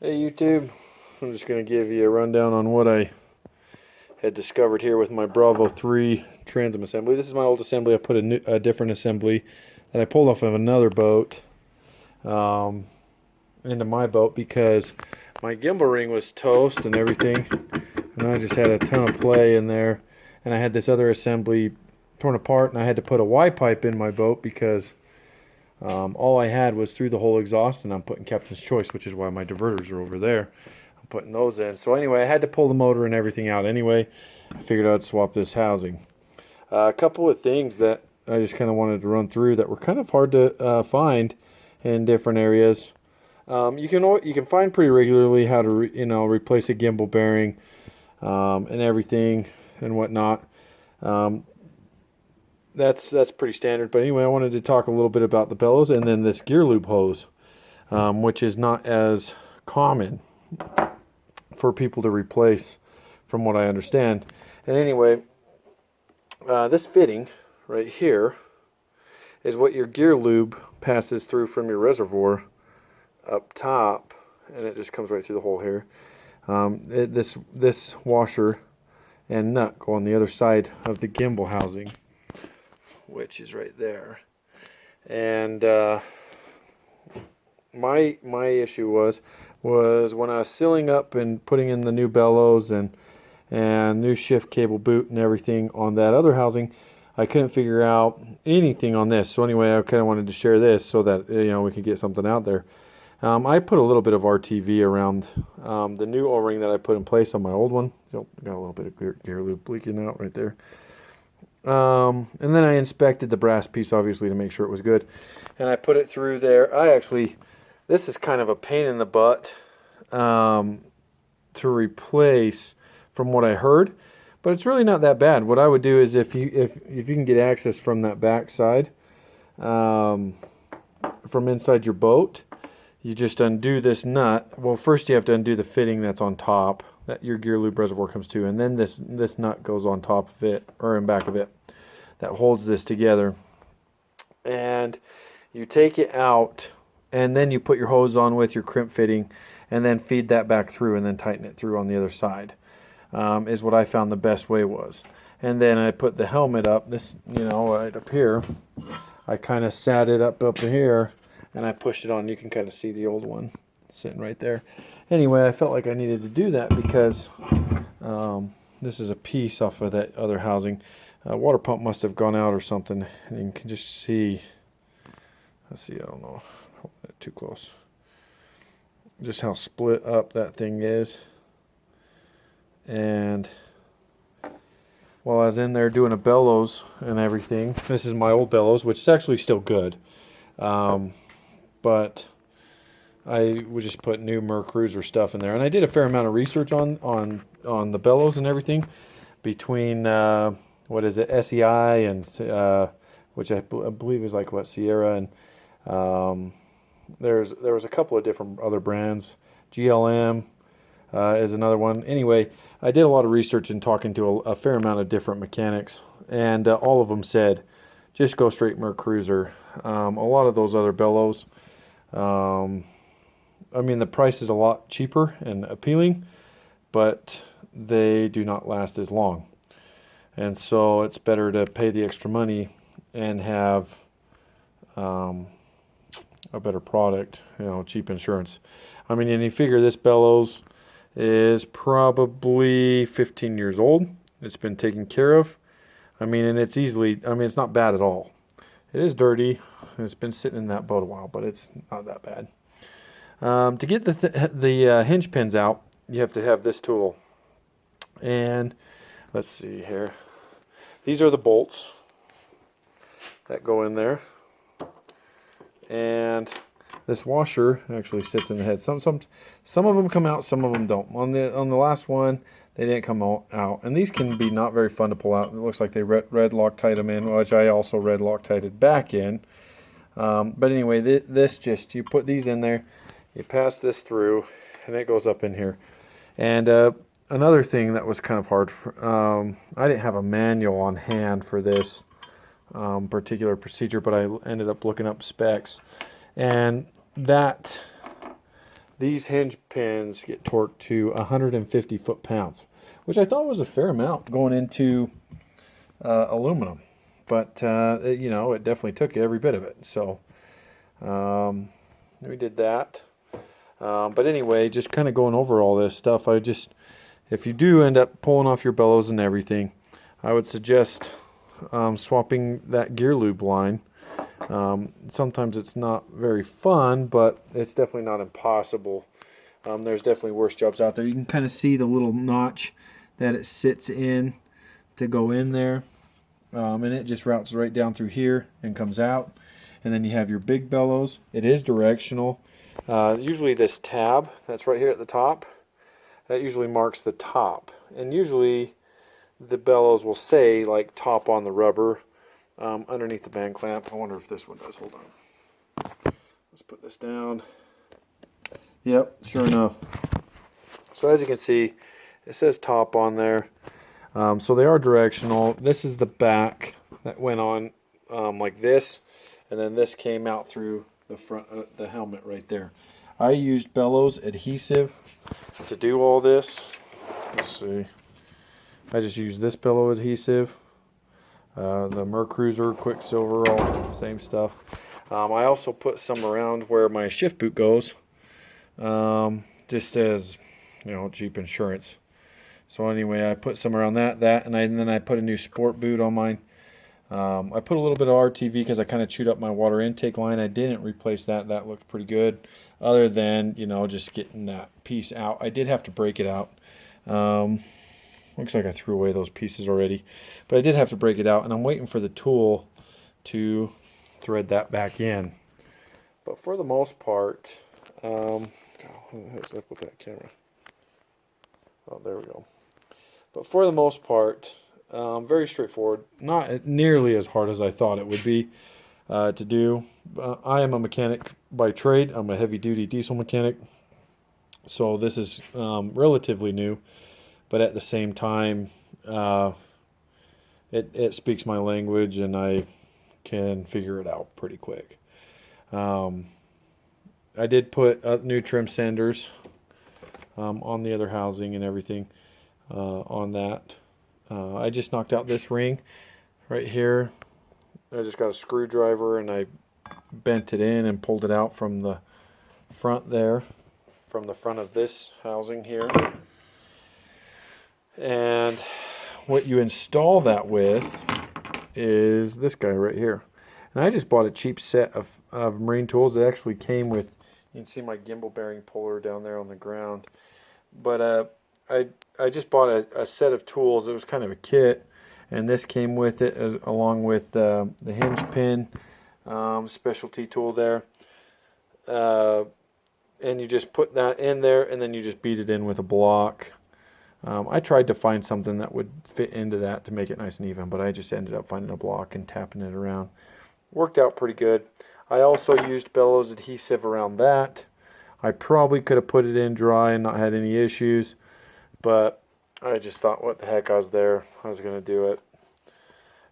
Hey YouTube, I'm just going to give you a rundown on what I had discovered here with my Bravo 3 transom assembly. This is my old assembly. I put a different assembly that I pulled off of another boat into my boat because my gimbal ring was toast and everything, and I just had a ton of play in there, and I had this other assembly torn apart, and I had to put a Y pipe in my boat because all I had was through the whole exhaust, and I'm putting Captain's Choice, which is why my diverters are over there. I'm putting those in. So anyway, I had to pull the motor and everything out anyway. I figured I'd swap this housing. A couple of things that I just kind of wanted to run through that were kind of hard to find in different areas. You can find pretty regularly how to replace a gimbal bearing and everything and whatnot. That's pretty standard. But anyway, I wanted to talk a little bit about the bellows and then this gear lube hose, which is not as common for people to replace from what I understand. And anyway, this fitting right here is what your gear lube passes through from your reservoir up top, and it just comes right through the hole here. This washer and nut go on the other side of the gimbal housing, which is right there. And my issue was when I was sealing up and putting in the new bellows and new shift cable boot and everything on that other housing, I couldn't figure out anything on this. So anyway, I kind of wanted to share this so that we could get something out there. I put a little bit of RTV around the new O-ring that I put in place on my old one. So got a little bit of gear lube leaking out right there. And then I inspected the brass piece, obviously, to make sure it was good. And I put it through there. This is kind of a pain in the butt to replace from what I heard. But it's really not that bad. What I would do is if you can get access from that back side, from inside your boat, you just undo this nut. Well, first you have to undo the fitting that's on top that your gear lube reservoir comes to, and then this nut goes on top of it, or in back of it, that holds this together. And you take it out, and then you put your hose on with your crimp fitting, and then feed that back through, and then tighten it through on the other side. Is what I found the best way was. And then I put the helmet up, this, right up here. I kind of sat it up here, and I pushed it on. You can kind of see the old one sitting right there. Anyway, I felt like I needed to do that because this is a piece off of that other housing. Water pump must have gone out or something, and you can just see, let's see, I don't know, too close, just how split up that thing is. And while I was in there doing a bellows and everything, this is my old bellows, which is actually still good, but I would just put new Mercruiser stuff in there. And I did a fair amount of research on the bellows and everything between what is it, SEI and which I believe is like what, Sierra, and there was a couple of different other brands. GLM is another one. Anyway, I did a lot of research and talking to a fair amount of different mechanics, and all of them said just go straight Mercruiser. A lot of those other bellows, I mean, the price is a lot cheaper and appealing, but they do not last as long. And so it's better to pay the extra money and have a better product, cheap insurance. I mean, and you figure this bellows is probably 15 years old. It's been taken care of. I mean, and it's it's not bad at all. It is dirty. It's been sitting in that boat a while, but it's not that bad. To get the hinge pins out, you have to have this tool. And let's see here. These are the bolts that go in there. And this washer actually sits in the head. Some of them come out, some of them don't. On the last one, they didn't come out. And these can be not very fun to pull out. It looks like they red Loctite them in, which I also red Loctited back in. But anyway, you put these in there, you pass this through, and it goes up in here. And another thing that was kind of hard, I didn't have a manual on hand for this particular procedure, but I ended up looking up specs. And that these hinge pins get torqued to 150 foot-pounds, which I thought was a fair amount going into aluminum. But, you know, it definitely took every bit of it. So we did that. But anyway, just kind of going over all this stuff, if you do end up pulling off your bellows and everything, I would suggest swapping that gear lube line. Sometimes it's not very fun, but it's definitely not impossible. There's definitely worse jobs out there. You can kind of see the little notch that it sits in to go in there. And it just routes right down through here and comes out. And then you have your big bellows. It is directional. Usually this tab that's right here at the top, that usually marks the top. And usually the bellows will say like top on the rubber underneath the band clamp. I wonder if this one does. Hold on. Let's put this down. Yep, sure enough. So as you can see, it says top on there. So they are directional. This is the back that went on like this, and then this came out through the front, the helmet right there. I used bellows adhesive to do all this. Let's see. I just used this bellow adhesive, the Mercruiser, Quicksilver, all the same stuff. I also put some around where my shift boot goes, just as, you know, cheap insurance. So anyway, I put some around and then I put a new sport boot on mine. I put a little bit of RTV because I kind of chewed up my water intake line. I didn't replace that. That looked pretty good, other than, you know, just getting that piece out. I did have to break it out. Looks like I threw away those pieces already, but I did have to break it out, and I'm waiting for the tool to thread that back in. But for the most part, God, what the heck's up with that camera? Oh, there we go. But for the most part, very straightforward. Not nearly as hard as I thought it would be to do. I am a mechanic by trade. I'm a heavy-duty diesel mechanic, so this is relatively new. But at the same time, it speaks my language, and I can figure it out pretty quick. I did put new trim sanders on the other housing and everything on that. I just knocked out this ring right here. I just got a screwdriver and I bent it in and pulled it out from the front there, from the front of this housing here. And what you install that with is this guy right here. And I just bought a cheap set of marine tools. It actually came with, you can see my gimbal bearing puller down there on the ground. But I just bought a set of tools. It was kind of a kit, and this came with it along with the hinge pin specialty tool there. And you just put that in there, and then you just beat it in with a block. I tried to find something that would fit into that to make it nice and even, but I just ended up finding a block and tapping it around. Worked out pretty good. I also used bellows adhesive around that. I probably could have put it in dry and not had any issues, but I just thought, what the heck, I was there. I was going to do it.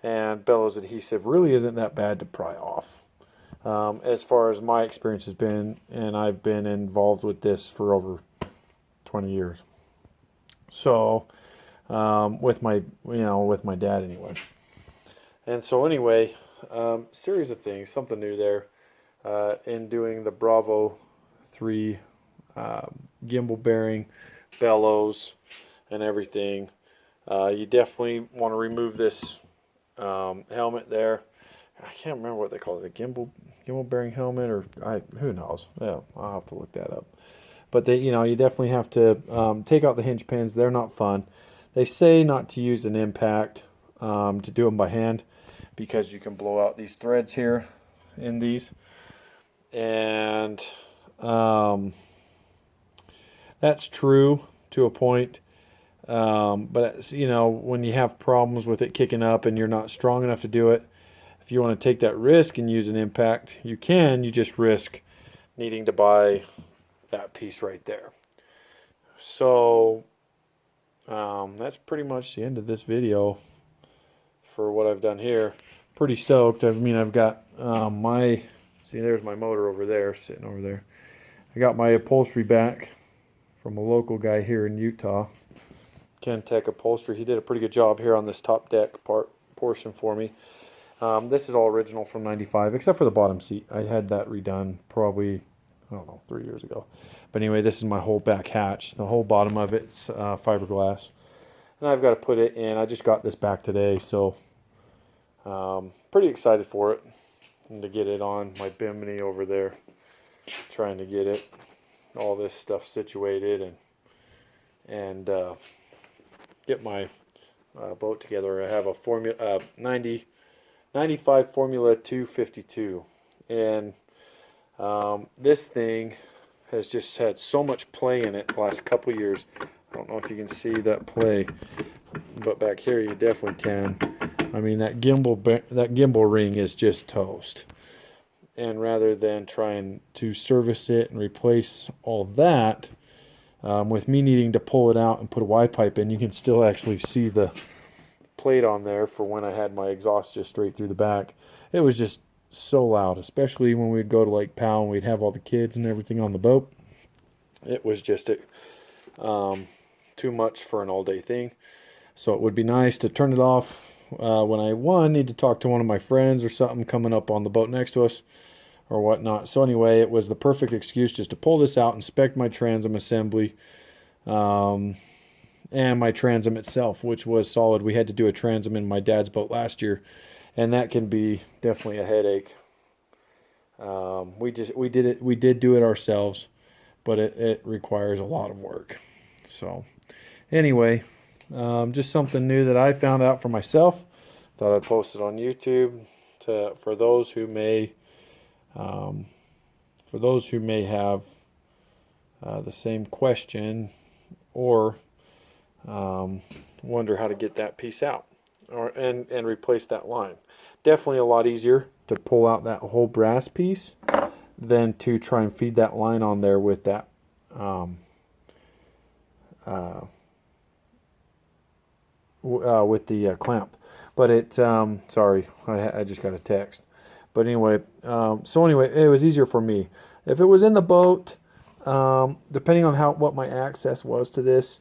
And bellows adhesive really isn't that bad to pry off. As far as my experience has been, and I've been involved with this for over 20 years. So, with my dad anyway. And so anyway, series of things, something new there, in doing the Bravo 3 gimbal bearing, bellows, and everything. You definitely want to remove this helmet there. I can't remember what they call it, the gimbal bearing helmet, or who knows? Yeah, I'll have to look that up. But you definitely have to take out the hinge pins. They're not fun. They say not to use an impact, to do them by hand, because you can blow out these threads here in these. And that's true to a point. But when you have problems with it kicking up and you're not strong enough to do it, if you want to take that risk and use an impact, you can. You just risk needing to buy that piece right there. So that's pretty much the end of this video for what I've done here. Pretty stoked. I mean, I've got see, there's my motor over there, sitting over there. I got my upholstery back from a local guy here in Utah, Ken Tech Upholstery. He did a pretty good job here on this top deck portion for me. This is all original from '95, except for the bottom seat. I had that redone probably, I don't know, 3 years ago. But anyway, this is my whole back hatch. The whole bottom of it's fiberglass. And I've got to put it in. I just got this back today, so pretty excited for it. And to get it on my bimini over there, trying to get it, all this stuff situated and get my boat together. I have a Formula 95 Formula 252, and this thing has just had so much play in it the last couple years. I don't know if you can see that play, but back here you definitely can. I mean, that gimbal ring is just toast. And rather than trying to service it and replace all that, with me needing to pull it out and put a Y pipe in, you can still actually see the plate on there for when I had my exhaust just straight through the back. It was just so loud, especially when we'd go to Lake Powell and we'd have all the kids and everything on the boat. It was just too much for an all-day thing. So it would be nice to turn it off when I need to talk to one of my friends or something coming up on the boat next to us or whatnot. So anyway, it was the perfect excuse just to pull this out, inspect my transom assembly, and my transom itself, which was solid. We had to do a transom in my dad's boat last year, and that can be definitely a headache. We did do it ourselves, but it requires a lot of work. So anyway, just something new that I found out for myself. Thought I'd post it on YouTube for those who may have the same question or wonder how to get that piece out and replace that line. Definitely a lot easier to pull out that whole brass piece than to try and feed that line on there with that with the clamp. But it sorry, I just got a text. But anyway, so anyway, it was easier for me. If it was in the boat, depending on what my access was to this,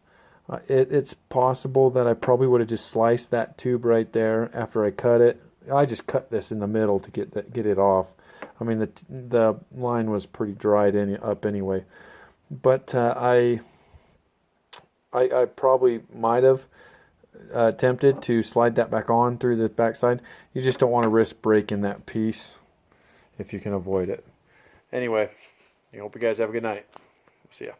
it's possible that I probably would have just sliced that tube right there after I cut it. I just cut this in the middle to get it off. I mean, the line was pretty dried up anyway. But I probably might have attempted to slide that back on through the backside. You just don't want to risk breaking that piece if you can avoid it. Anyway, I hope you guys have a good night. See ya.